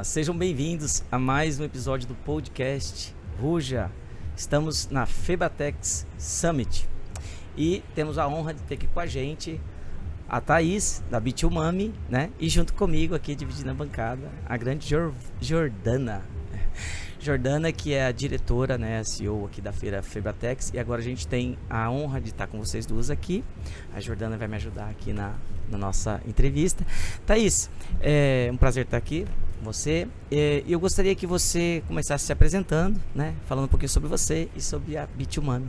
Sejam bem-vindos a mais um episódio do podcast Ruja. Estamos na Febatex Summit e temos a honra de ter aqui com a gente a Thaís, da Bitumami, né? E junto comigo aqui, dividindo a bancada, a grande Jordana. Jordana, que é a diretora, né, a CEO aqui da feira Febatex, e agora a gente tem a honra de estar com vocês duas aqui. A Jordana vai me ajudar aqui na nossa entrevista. Thaís, é um prazer estar aqui com você. Eu gostaria que você começasse se apresentando, né, falando um pouquinho sobre você e sobre a Bitumami.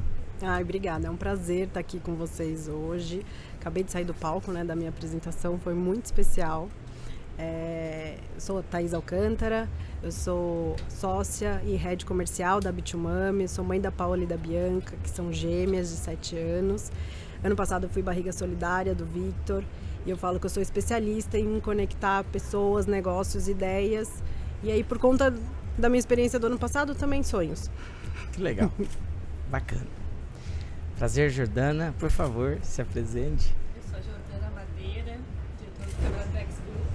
Obrigada, é um prazer estar aqui com vocês hoje. Acabei de sair do palco, né, da minha apresentação, foi muito especial. Eu sou a Thaís Alcântara, eu sou sócia e head comercial da Bitumami, sou mãe da Paola e da Bianca, que são gêmeas de 7 anos. Ano passado eu fui barriga solidária do Victor e eu falo que eu sou especialista em conectar pessoas, negócios, ideias. E aí, por conta da minha experiência do ano passado, também sonhos. Que legal, bacana. Prazer, Jordana, por favor, se apresente. Eu sou a Jordana Madeira, diretora do Febatex Group.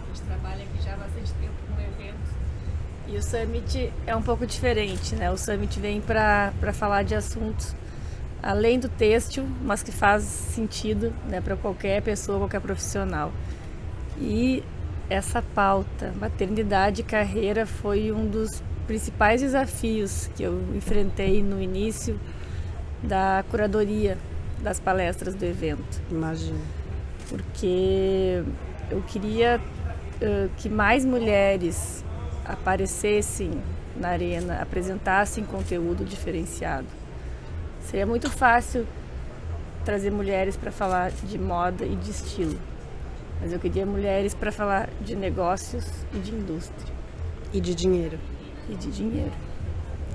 A gente trabalha aqui já há bastante tempo com eventos. E o Summit é um pouco diferente, né? O Summit vem para falar de assuntos além do têxtil, mas que faz sentido, né, para qualquer pessoa, qualquer profissional. E essa pauta, maternidade e carreira, foi um dos principais desafios que eu enfrentei no início da curadoria das palestras do evento. Imagino. Porque eu queria que mais mulheres aparecessem na arena, apresentassem conteúdo diferenciado. Seria muito fácil trazer mulheres para falar de moda e de estilo, mas eu queria mulheres para falar de negócios e de indústria. E de dinheiro. E de dinheiro,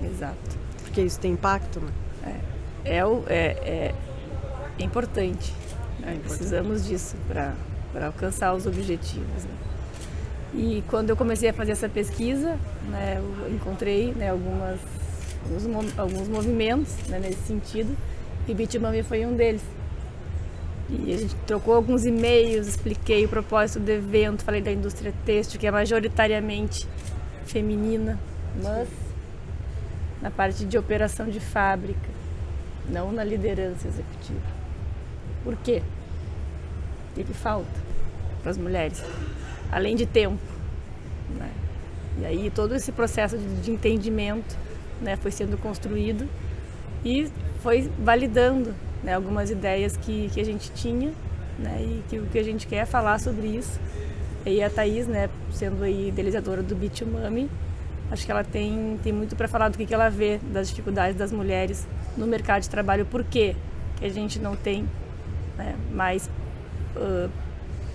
exato. Porque isso tem impacto, né? É importante, né? Precisamos disso para alcançar os objetivos, né? E quando eu comecei a fazer essa pesquisa, né, eu encontrei, né, alguns movimentos, né, nesse sentido, e Bitumami foi um deles. E a gente trocou alguns e-mails, expliquei o propósito do evento, falei da indústria têxtil, que é majoritariamente feminina, mas na parte de operação de fábrica, não na liderança executiva. Por quê? Teve falta para as mulheres, além de tempo, né? E aí todo esse processo de entendimento, né, foi sendo construído e foi validando, né, algumas ideias que a gente tinha, né, e que o que a gente quer é falar sobre isso. E a Thaís, né, sendo aí idealizadora do Bitumami, acho que ela tem muito para falar do que ela vê das dificuldades das mulheres no mercado de trabalho. Por que a gente não tem, né, mais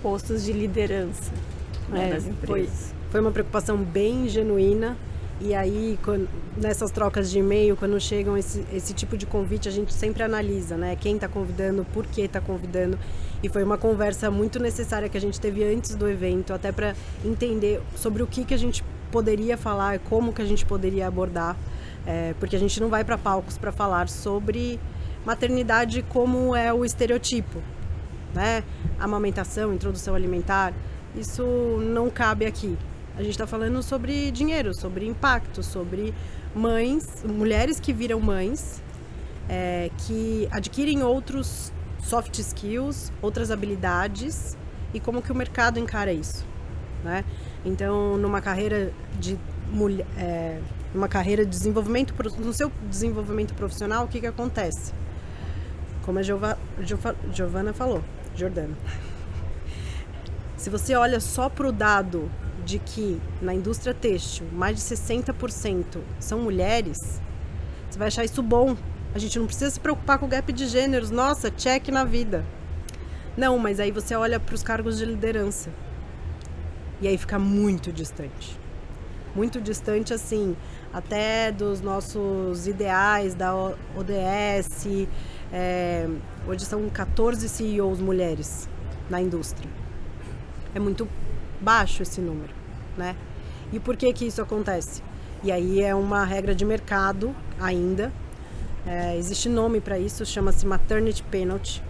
postos de liderança, né, nas empresas? Foi uma preocupação bem genuína. E aí, nessas trocas de e-mail, quando chegam esse tipo de convite, a gente sempre analisa, né? Quem está convidando, por que está convidando. E foi uma conversa muito necessária que a gente teve antes do evento, até para entender sobre o que a gente poderia falar, como que a gente poderia abordar. Porque a gente não vai para palcos para falar sobre maternidade como é o estereotipo, né? Amamentação, introdução alimentar, isso não cabe aqui. A gente está falando sobre dinheiro, sobre impacto, sobre mães, mulheres que viram mães, que adquirem outros soft skills, outras habilidades e como que o mercado encara isso, né? Então, numa carreira de desenvolvimento, no seu desenvolvimento profissional, o que acontece? Como a Jordana falou, se você olha só para o dado de que na indústria têxtil mais de 60% são mulheres, você vai achar isso bom. A gente não precisa se preocupar com o gap de gêneros. Nossa, check na vida. Não, mas aí você olha para os cargos de liderança e aí fica muito distante. Muito distante, assim, até dos nossos ideais da ODS. Hoje são 14 CEOs mulheres na indústria. É muito baixo esse número, né? E por que isso acontece? E aí é uma regra de mercado ainda. Existe nome para isso, chama-se maternity penalty.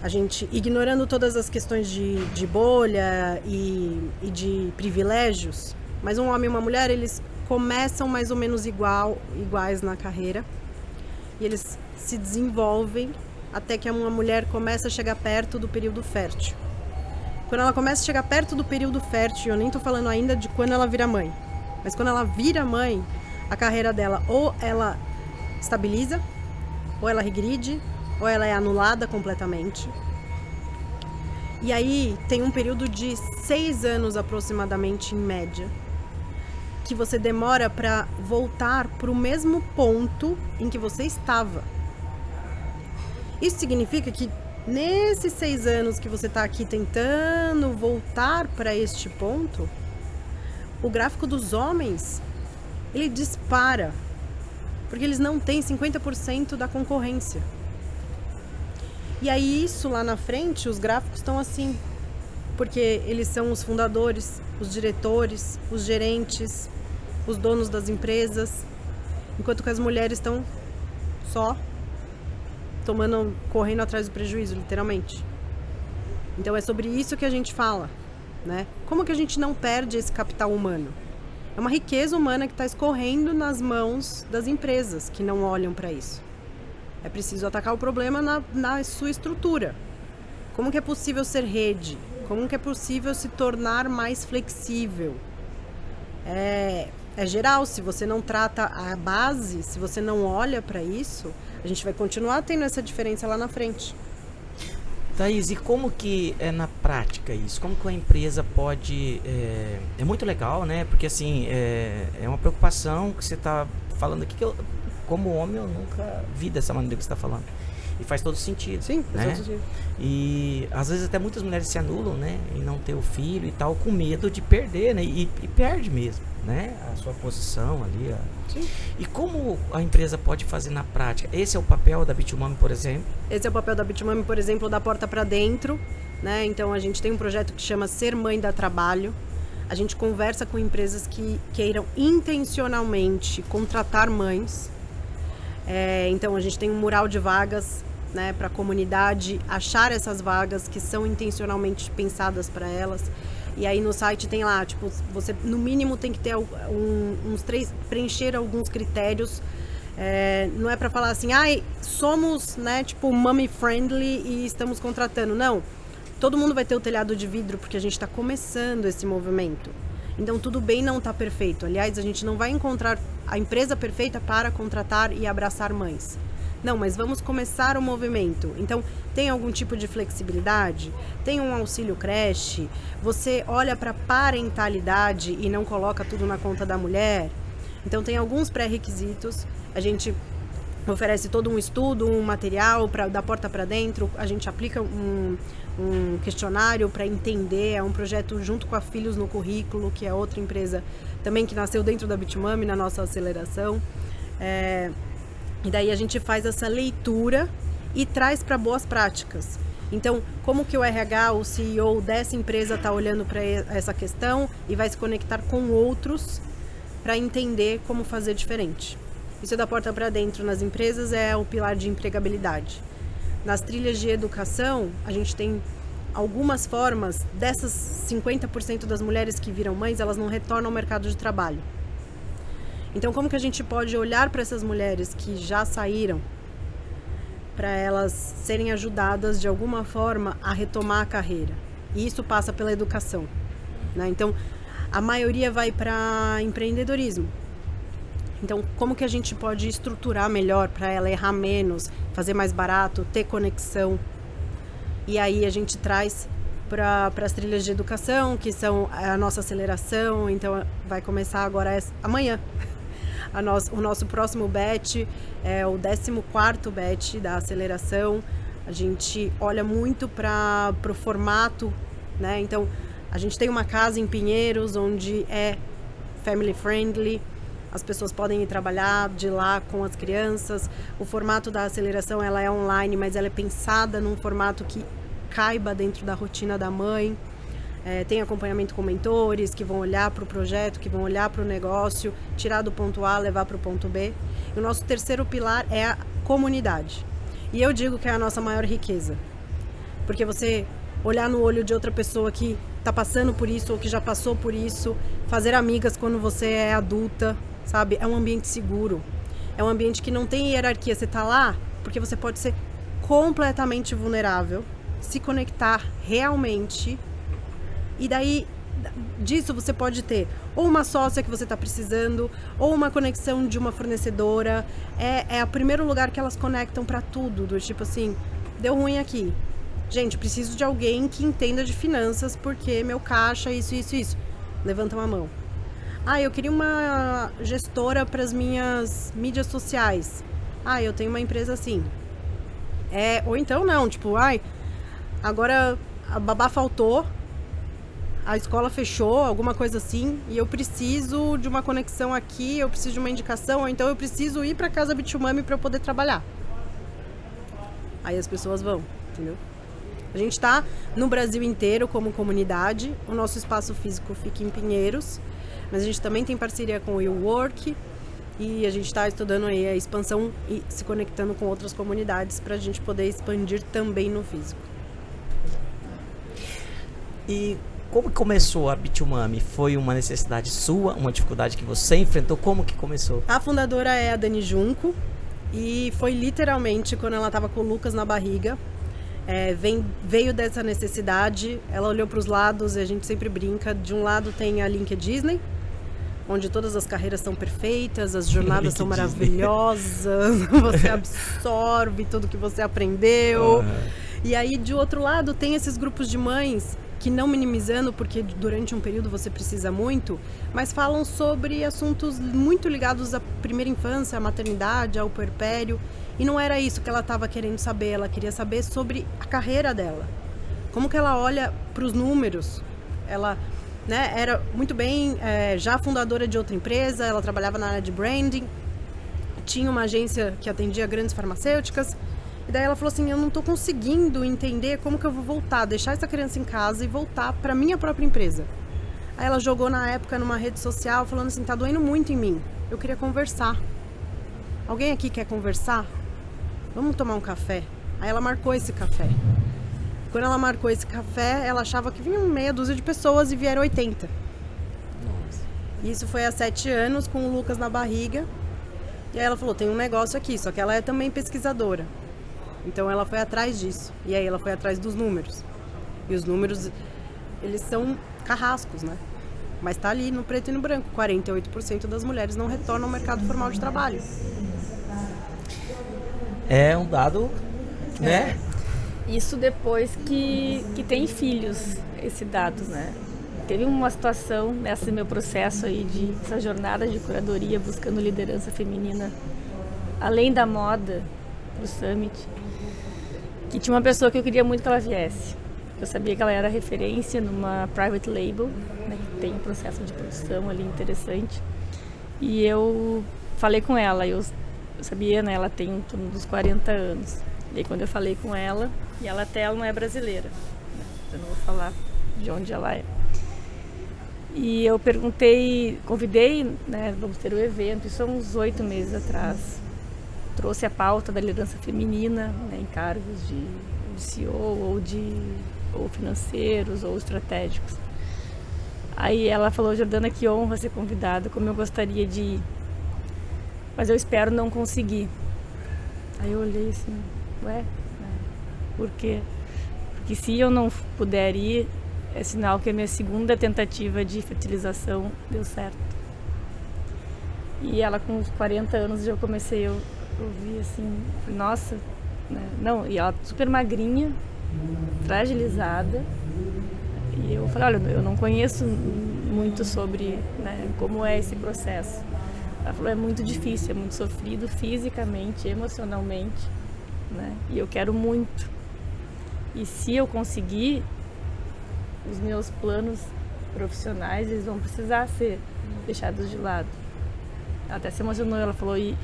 a gente, ignorando todas as questões de bolha e de privilégios, mas um homem e uma mulher, eles começam mais ou menos iguais na carreira e eles se desenvolvem até que uma mulher começa a chegar perto do período fértil. Quando ela começa a chegar perto do período fértil, eu nem tô falando ainda de quando ela vira mãe, mas quando ela vira mãe, a carreira dela ou ela estabiliza, ou ela regride, ou ela é anulada completamente. E aí tem um período de 6 anos aproximadamente, em média, que você demora para voltar para o mesmo ponto em que você estava. Isso significa que nesses 6 anos que você está aqui tentando voltar para este ponto, o gráfico dos homens, ele dispara, porque eles não têm 50% da concorrência. E aí isso lá na frente, os gráficos estão assim, porque eles são os fundadores, os diretores, os gerentes, os donos das empresas, enquanto que as mulheres estão só correndo atrás do prejuízo, literalmente. Então é sobre isso que a gente fala, né? Como que a gente não perde esse capital humano? É uma riqueza humana que está escorrendo nas mãos das empresas que não olham para isso. É preciso atacar o problema na sua estrutura. Como que é possível ser rede? Como que é possível se tornar mais flexível? É geral, se você não trata a base, se você não olha para isso, a gente vai continuar tendo essa diferença lá na frente. Thaís, e como que é na prática isso? Como que a empresa pode... É muito legal, né? Porque assim, é uma preocupação que você está falando aqui que eu, como homem, eu nunca vi dessa maneira que você está falando. E faz todo sentido. Sim, faz né? todo sentido. E às vezes até muitas mulheres se anulam, né? Em não ter o filho e tal, com medo de perder, né? E perde mesmo, né? A sua posição ali. Sim. E como a empresa pode fazer na prática? Esse é o papel da Bitumami, por exemplo? Esse é o papel da Bitumami, por exemplo, da porta para dentro, né? Então a gente tem um projeto que chama Ser Mãe dá Trabalho. A gente conversa com empresas que queiram intencionalmente contratar mães. Então a gente tem um mural de vagas, né, para a comunidade achar essas vagas que são intencionalmente pensadas para elas. E aí no site tem lá, tipo, você no mínimo tem que ter preencher alguns critérios. Não é para falar assim, somos, né, tipo, mommy friendly e estamos contratando. Não, todo mundo vai ter o telhado de vidro porque a gente está começando esse movimento. Então tudo bem não tá perfeito. Aliás, a gente não vai encontrar a empresa perfeita para contratar e abraçar mães. Não, mas vamos começar o movimento. Então, tem algum tipo de flexibilidade? Tem um auxílio creche? Você olha para parentalidade e não coloca tudo na conta da mulher? Então, tem alguns pré-requisitos. A gente oferece todo um estudo, um material da porta para dentro. A gente aplica um questionário para entender. É um projeto junto com a Filhos no Currículo, que é outra empresa também que nasceu dentro da Bitumami, na nossa aceleração. E daí a gente faz essa leitura e traz para boas práticas. Então, como que o RH, o CEO dessa empresa está olhando para essa questão e vai se conectar com outros para entender como fazer diferente. Isso da porta para dentro nas empresas é o pilar de empregabilidade. Nas trilhas de educação, a gente tem algumas formas. Dessas 50% das mulheres que viram mães, elas não retornam ao mercado de trabalho. Então, como que a gente pode olhar para essas mulheres que já saíram, para elas serem ajudadas de alguma forma a retomar a carreira? E isso passa pela educação, né? Então, a maioria vai para empreendedorismo. Então, como que a gente pode estruturar melhor para ela errar menos, fazer mais barato, ter conexão? E aí a gente traz para as trilhas de educação, que são a nossa aceleração. Então, vai começar agora amanhã. O nosso próximo batch é o 14º batch da aceleração. A gente olha muito para o formato, né? Então, a gente tem uma casa em Pinheiros, onde é family friendly. As pessoas podem ir trabalhar de lá com as crianças. O formato da aceleração, ela é online, mas ela é pensada num formato que caiba dentro da rotina da mãe. Tem acompanhamento com mentores que vão olhar para o projeto, que vão olhar para o negócio, tirar do ponto A, levar para o ponto B. E o nosso terceiro pilar é a comunidade. E eu digo que é a nossa maior riqueza. Porque você olhar no olho de outra pessoa que tá passando por isso ou que já passou por isso, fazer amigas quando você é adulta, sabe? É um ambiente seguro. É um ambiente que não tem hierarquia. Você tá lá porque você pode ser completamente vulnerável, se conectar realmente. E daí, disso você pode ter ou uma sócia que você está precisando, ou uma conexão de uma fornecedora. É o primeiro lugar que elas conectam para tudo, do tipo assim, deu ruim aqui. Gente, preciso de alguém que entenda de finanças, porque meu caixa, isso. Levanta uma mão. Eu queria uma gestora para as minhas mídias sociais. Eu tenho uma empresa assim. Ou então não, tipo, agora a babá faltou, a escola fechou, alguma coisa assim, e eu preciso de uma conexão aqui, eu preciso de uma indicação, ou então eu preciso ir para casa Bitumami para eu poder trabalhar. Aí as pessoas vão, entendeu? A gente está no Brasil inteiro como comunidade, o nosso espaço físico fica em Pinheiros, mas a gente também tem parceria com o WeWork e a gente está estudando aí a expansão e se conectando com outras comunidades para a gente poder expandir também no físico. E como começou a Bitumami? Foi uma necessidade sua, uma dificuldade que você enfrentou? Como que começou? A fundadora é a Dani Junco e foi literalmente quando ela estava com o Lucas na barriga. Veio dessa necessidade, ela olhou para os lados e a gente sempre brinca. De um lado tem a Link Disney, onde todas as carreiras são perfeitas, as jornadas são maravilhosas, você absorve tudo que você aprendeu. E aí, de outro lado, tem esses grupos de mães que, não minimizando, porque durante um período você precisa muito, mas falam sobre assuntos muito ligados à primeira infância, à maternidade, ao puerpério. E não era isso que ela estava querendo saber, ela queria saber sobre a carreira dela. Como que ela olha para os números. Ela era muito bem, já fundadora de outra empresa, ela trabalhava na área de branding, tinha uma agência que atendia grandes farmacêuticas. E daí ela falou assim, eu não estou conseguindo entender como que eu vou voltar, deixar essa criança em casa e voltar para minha própria empresa. Aí ela jogou na época numa rede social falando assim, tá doendo muito em mim, eu queria conversar. Alguém aqui quer conversar? Vamos tomar um café? Aí ela marcou esse café. Quando ela marcou esse café, ela achava que vinham meia dúzia de pessoas e vieram 80. Nossa. Isso foi há 7 anos, com o Lucas na barriga. E aí ela falou, tem um negócio aqui, só que ela é também pesquisadora. Então ela foi atrás disso. E aí ela foi atrás dos números. E os números, eles são carrascos, né? Mas tá ali no preto e no branco. 48% das mulheres não retornam ao mercado formal de trabalho. É um dado, né? Isso depois que tem filhos, esse dado, né? Teve uma situação nesse meu processo aí, essa jornada de curadoria, buscando liderança feminina, além da moda, pro Summit, que tinha uma pessoa que eu queria muito que ela viesse. Eu sabia que ela era referência numa private label, né, que tem um processo de produção ali interessante. E eu falei com ela, eu sabia, né, ela tem em torno dos 40 anos. E aí quando eu falei com ela, e ela não é brasileira, né, eu não vou falar de onde ela é. E eu perguntei, convidei, né, vamos ter o evento, isso há uns 8 meses atrás. Trouxe a pauta da liderança feminina, né, em cargos de CEO ou financeiros ou estratégicos. Aí ela falou, Jordana, que honra ser convidada, como eu gostaria de ir. Mas eu espero não conseguir. Aí eu olhei assim, por quê? Porque se eu não puder ir, é sinal que a minha segunda tentativa de fertilização deu certo. E ela com uns 40 anos já comecei a ouvir assim, nossa, né? Não, e ela super magrinha, fragilizada. E eu falei, olha, eu não conheço muito sobre, né, como é esse processo. Ela falou, é muito difícil, é muito sofrido fisicamente, emocionalmente, né? E eu quero muito. E se eu conseguir, os meus planos profissionais, eles vão precisar ser deixados de lado. Ela até se emocionou, ela falou, e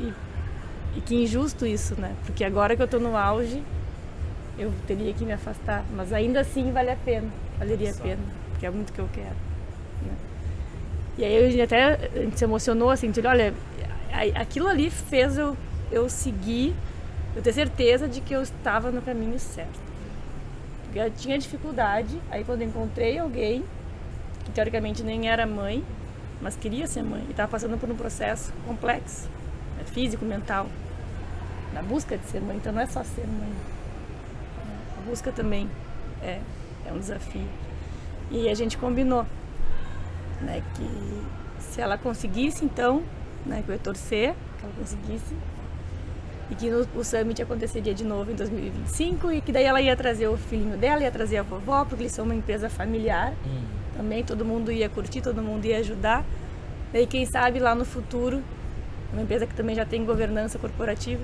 que injusto isso, né? Porque agora que eu tô no auge, eu teria que me afastar. Mas ainda assim valeria a pena, porque é muito o que eu quero, né? E aí a gente se emocionou, assim, tipo, olha, aquilo ali fez eu seguir, eu ter certeza de que eu estava no caminho certo. Porque eu tinha dificuldade, aí quando eu encontrei alguém, que teoricamente nem era mãe, mas queria ser mãe, e estava passando por um processo complexo, né, físico, mental, na busca de ser mãe. Então não é só ser mãe, a busca também é um desafio. E a gente combinou, né, que se ela conseguisse, então, né, que eu ia torcer, que ela conseguisse, e que o Summit aconteceria de novo em 2025, e que daí ela ia trazer o filhinho dela, ia trazer a vovó, porque eles são uma empresa familiar. Também todo mundo ia curtir, todo mundo ia ajudar. Daí quem sabe lá no futuro, uma empresa que também já tem governança corporativa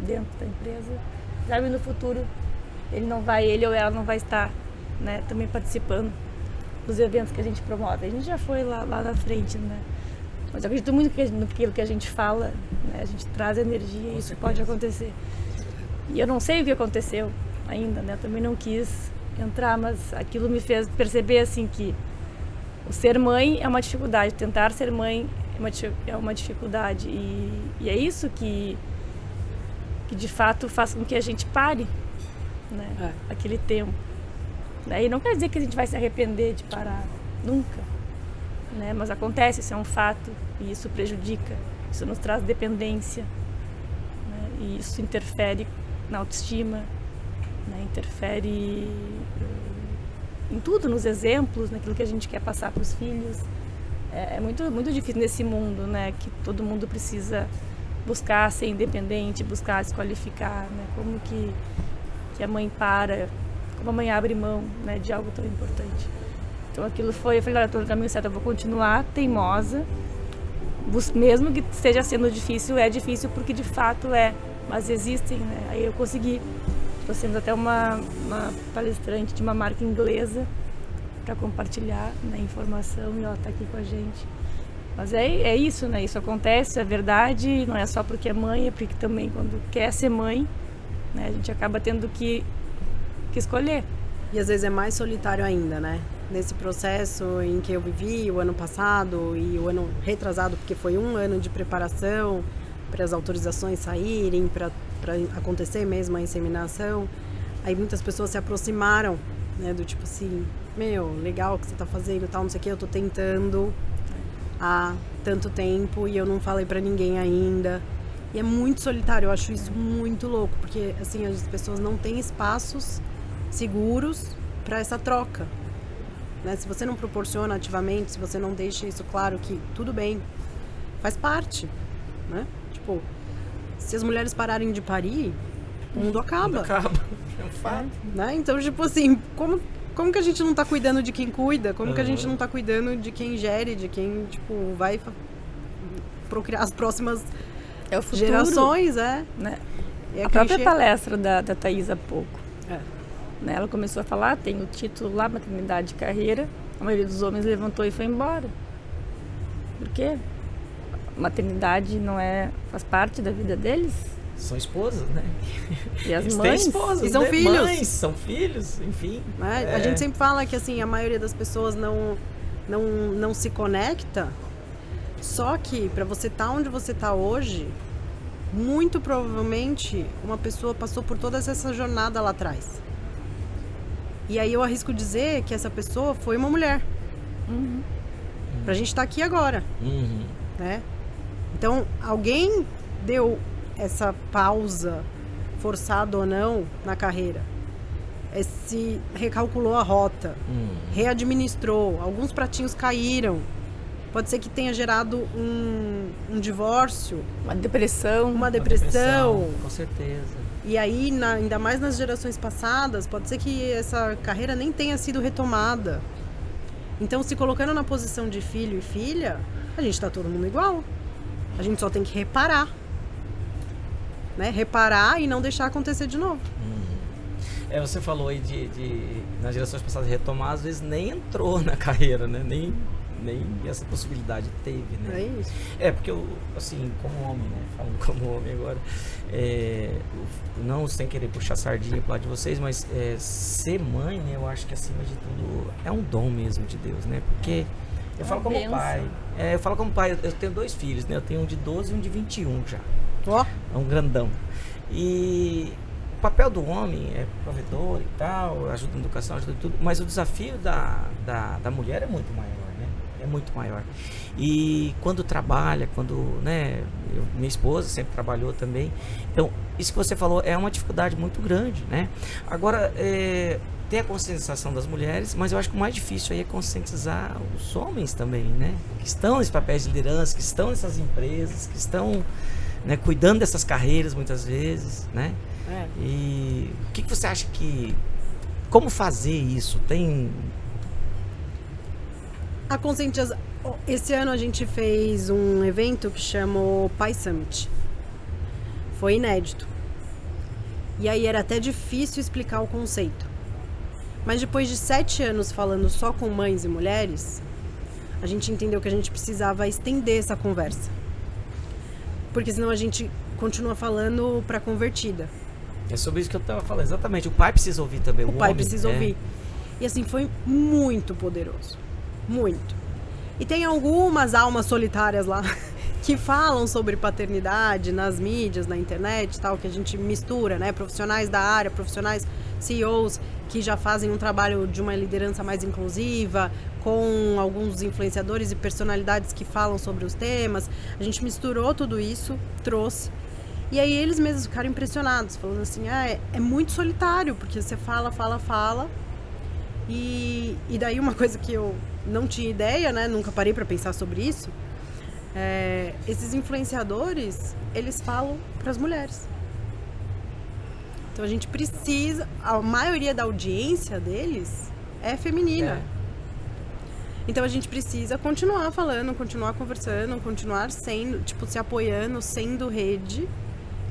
dentro da empresa, sabe, no futuro ele ou ela não vai estar, né, também participando dos eventos que a gente promove. A gente já foi lá na frente, né? Mas eu acredito muito naquilo que a gente fala, né? A gente traz energia e isso pode acontecer. E eu não sei o que aconteceu ainda, né? Eu também não quis entrar, mas aquilo me fez perceber, assim, que o ser mãe é uma dificuldade, tentar ser mãe é uma dificuldade. E é isso que de fato faz com que a gente pare, né? Aquele tempo. E não quer dizer que a gente vai se arrepender de parar, nunca. Né? Mas acontece, isso é um fato, e isso prejudica, isso nos traz dependência, né? E isso interfere na autoestima, né? Interfere em tudo, nos exemplos, naquilo que a gente quer passar para os filhos. É muito, muito difícil nesse mundo, né? Que todo mundo precisa buscar ser independente, buscar se qualificar, né? Como que a mãe como a mãe abre mão, né, de algo tão importante. Então aquilo foi, eu falei, olha, estou no caminho certo, eu vou continuar teimosa, mesmo que esteja sendo difícil, é difícil porque de fato mas existem, né? Aí eu consegui, estou sendo até uma palestrante de uma marca inglesa para compartilhar, né, informação, e ela está aqui com a gente. Mas é isso, né? Isso acontece, é verdade, não é só porque é mãe, é porque também quando quer ser mãe, né, a gente acaba tendo que escolher. E às vezes é mais solitário ainda, né? Nesse processo em que eu vivi o ano passado e o ano retrasado, porque foi um ano de preparação para as autorizações saírem, para acontecer mesmo a inseminação. Aí muitas pessoas se aproximaram, né? Do tipo assim, legal o que você tá fazendo e tal, não sei o que, eu tô tentando há tanto tempo e eu não falei para ninguém ainda. E é muito solitário, eu acho isso muito louco, porque assim, as pessoas não têm espaços seguros para essa troca, né? Se você não proporciona ativamente, se você não deixa isso claro que tudo bem, faz parte, né? Tipo, se as mulheres pararem de parir, o mundo acaba. É um fato. Né? Então, tipo assim, como que a gente não tá cuidando de quem cuida? Como que a gente não tá cuidando de quem gere, de quem, tipo, vai procriar as próximas gerações, né? A própria palestra da Thaís há pouco. Né? Ela começou a falar, tem o título lá, maternidade e carreira. A maioria dos homens levantou e foi embora. Por quê? Maternidade faz parte da vida deles? São esposas, né? E as Eles mães? têm esposas, e são né? filhos. Mães, são filhos, enfim. A gente sempre fala que assim, a maioria das pessoas não se conecta. Só que para você estar onde você está hoje, muito provavelmente uma pessoa passou por toda essa jornada lá atrás. E aí eu arrisco dizer que essa pessoa foi uma mulher. Pra gente estar aqui agora. Né? Então, alguém deu essa pausa, forçada ou não, na carreira. Se recalculou a rota, readministrou, alguns pratinhos caíram. Pode ser que tenha gerado um divórcio. Uma depressão. Com certeza. E aí, ainda mais nas gerações passadas, pode ser que essa carreira nem tenha sido retomada. Então, se colocando na posição de filho e filha, a gente tá todo mundo igual. A gente só tem que reparar. Né? Reparar e não deixar acontecer de novo. Você falou aí nas gerações passadas retomar, às vezes nem entrou na carreira, né? Nem essa possibilidade teve, né? É isso. Porque eu, assim, como homem, né? Falando como homem agora, não sem querer puxar sardinha pro lado de vocês, mas ser mãe, né? Eu acho que acima de tudo é um dom mesmo de Deus, né? Porque eu falo como pai. Eu falo como pai, eu tenho 2 filhos, né? Eu tenho um de 12 e um de 21 já. É um grandão. E o papel do homem é provedor e tal, ajuda na educação, ajuda em tudo, mas o desafio da mulher é muito maior, né? É muito maior. E quando trabalha, né, minha esposa sempre trabalhou também, então isso que você falou é uma dificuldade muito grande, né? Agora, tem a conscientização das mulheres, mas eu acho que o mais difícil aí é conscientizar os homens também, né? Que estão nesses papéis de liderança, que estão nessas empresas, que estão, né, cuidando dessas carreiras muitas vezes, né? E o que você acha como fazer isso? Tem... A conscientização. Esse ano a gente fez um evento que chamou Pai Summit. Foi inédito. E aí era até difícil explicar o conceito. Mas depois de 7 anos falando só com mães e mulheres, a gente entendeu que a gente precisava estender essa conversa. Porque senão a gente continua falando para convertida. É sobre isso que eu estava falando, exatamente. O pai precisa ouvir também. O pai precisa ouvir. E assim, foi muito poderoso. Muito. E tem algumas almas solitárias lá que falam sobre paternidade nas mídias, na internet e tal, que a gente mistura, né? Profissionais da área, profissionais CEOs que já fazem um trabalho de uma liderança mais inclusiva, com alguns influenciadores e personalidades que falam sobre os temas. A gente misturou tudo isso, trouxe. E aí eles mesmos ficaram impressionados, falando assim, é muito solitário, porque você fala. E daí uma coisa que eu não tinha ideia, né? Nunca parei para pensar sobre isso. Esses influenciadores, eles falam para as mulheres. Então a gente precisa, a maioria da audiência deles é feminina. Então a gente precisa continuar falando, continuar conversando, continuar sendo, se apoiando, sendo rede,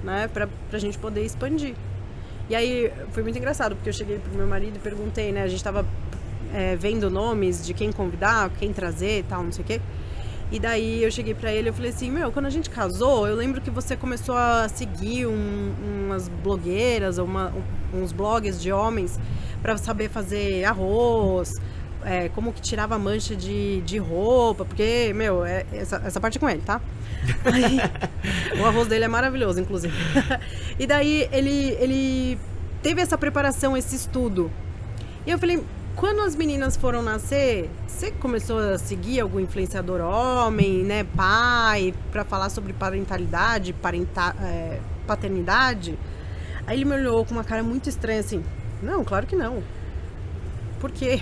né, pra gente poder expandir. E aí foi muito engraçado, porque eu cheguei pro meu marido e perguntei, né, a gente tava vendo nomes de quem convidar, quem trazer e tal, não sei o quê. E daí eu cheguei pra ele e falei assim, quando a gente casou, eu lembro que você começou a seguir umas blogueiras, uns blogs de homens pra saber fazer arroz, como que tirava mancha de roupa, porque, essa parte é com ele, tá? Aí, o arroz dele é maravilhoso, inclusive. E daí ele teve essa preparação, esse estudo. E eu falei, quando as meninas foram nascer, você começou a seguir algum influenciador homem, né, pai, pra falar sobre parentalidade, paternidade? Aí ele me olhou com uma cara muito estranha, assim, não, claro que não. Por quê?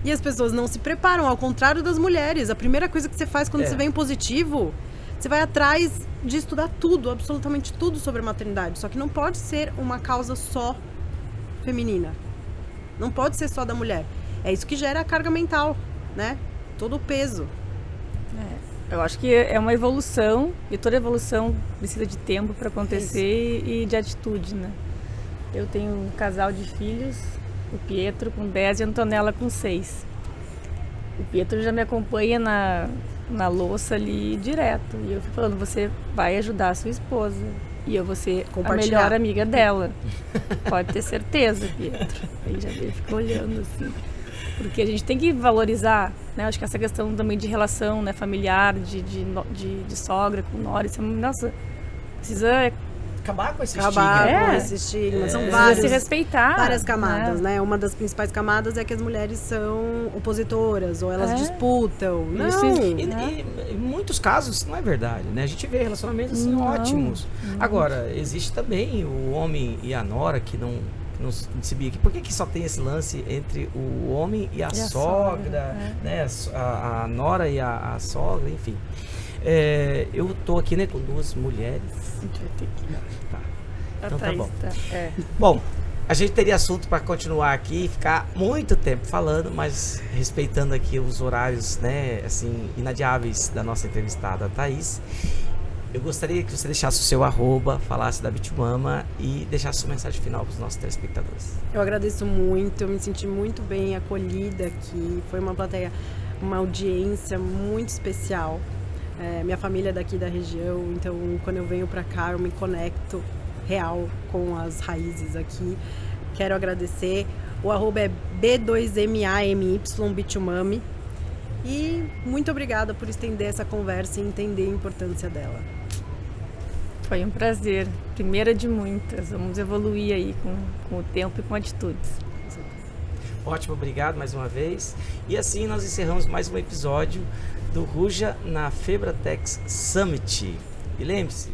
E as pessoas não se preparam, ao contrário das mulheres. A primeira coisa que você faz quando você vem positivo, você vai atrás de estudar tudo, absolutamente tudo sobre a maternidade. Só que não pode ser uma causa só feminina. Não pode ser só da mulher. É isso que gera a carga mental, né? Todo o peso. Eu acho que é uma evolução, e toda evolução precisa de tempo para acontecer e de atitude, né? Eu tenho um casal de filhos, o Pietro com 10 e a Antonella com 6. O Pietro já me acompanha na louça ali direto. E eu fico falando, você vai ajudar a sua esposa. E eu vou ser a melhor amiga dela. Pode ter certeza, Pietro. Aí já ele fica olhando assim. Porque a gente tem que valorizar, né? Acho que essa questão também de relação, né, familiar, de sogra com nora, isso é, nossa, precisa acabar com esse estigma. São vários, se respeitar, várias camadas, né? Uma das principais camadas é que as mulheres são opositoras ou elas disputam. Não. E em muitos casos não é verdade, né? A gente vê relacionamentos assim, ótimos. Agora, existe também o homem e a nora que não se bica. Por que só tem esse lance entre o homem e a sogra, né? A nora e a sogra, enfim. Eu tô aqui, né, com 2 mulheres. A gente vai ter que... Tá. Então tá bom. Bom, a gente teria assunto para continuar aqui e ficar muito tempo falando, mas respeitando aqui os horários, né, assim, inadiáveis da nossa entrevistada Thaís. Eu gostaria que você deixasse o seu @, falasse da Bitumama e deixasse sua mensagem final para os nossos telespectadores. Eu agradeço muito, eu me senti muito bem acolhida aqui. Foi uma plateia, uma audiência muito especial. Minha família é daqui da região, então quando eu venho pra cá eu me conecto real com as raízes aqui. Quero agradecer. O @ é B2MAMY Bitumami. E muito obrigada por estender essa conversa e entender a importância dela. Foi um prazer. Primeira de muitas. Vamos evoluir aí com o tempo e com atitudes. Ótimo, obrigado mais uma vez. E assim nós encerramos mais um episódio do Ruja na Febratex Summit. E lembre-se,